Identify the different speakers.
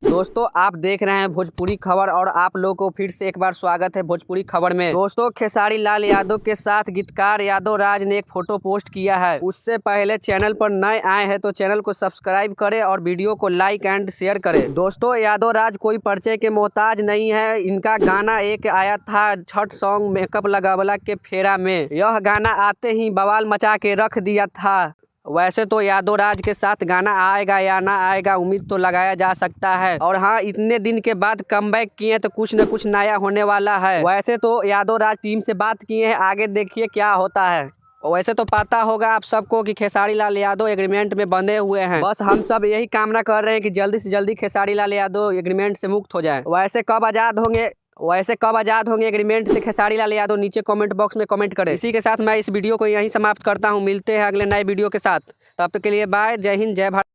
Speaker 1: दोस्तों आप देख रहे हैं भोजपुरी खबर और आप लोगों को फिर से एक बार स्वागत है भोजपुरी खबर में। दोस्तों खेसारी लाल यादव के साथ गीतकार यादव राज ने एक फोटो पोस्ट किया है। उससे पहले चैनल पर नए आए हैं तो चैनल को सब्सक्राइब करें और वीडियो को लाइक एंड शेयर करें। दोस्तों यादव राज कोई परिचय के मोहताज नहीं है। इनका गाना एक आया था छठ सॉन्ग मेकअप लगावला के फेरा में। यह गाना आते ही बवाल मचा के रख दिया था। वैसे तो यादव राज के साथ गाना आएगा या ना आएगा उम्मीद तो लगाया जा सकता है। और हाँ, इतने दिन के बाद कमबैक किए तो कुछ न कुछ नया होने वाला है। वैसे तो यादव राज टीम से बात किए हैं, आगे देखिए क्या होता है। वैसे तो पता होगा आप सबको कि खेसारी लाल यादव एग्रीमेंट में बंधे हुए हैं। बस हम सब यही कामना कर रहे हैं कि जल्दी से जल्दी खेसारी लाल यादव एग्रीमेंट से मुक्त हो जाए। वैसे कब आजाद होंगे एग्रीमेंट से खेसारी लाल यादव, नीचे कमेंट बॉक्स में कमेंट करें। इसी के साथ मैं इस वीडियो को यहीं समाप्त करता हूं। मिलते हैं अगले नए वीडियो के साथ। तब तक के लिए बाय। जय हिंद, जय भारत।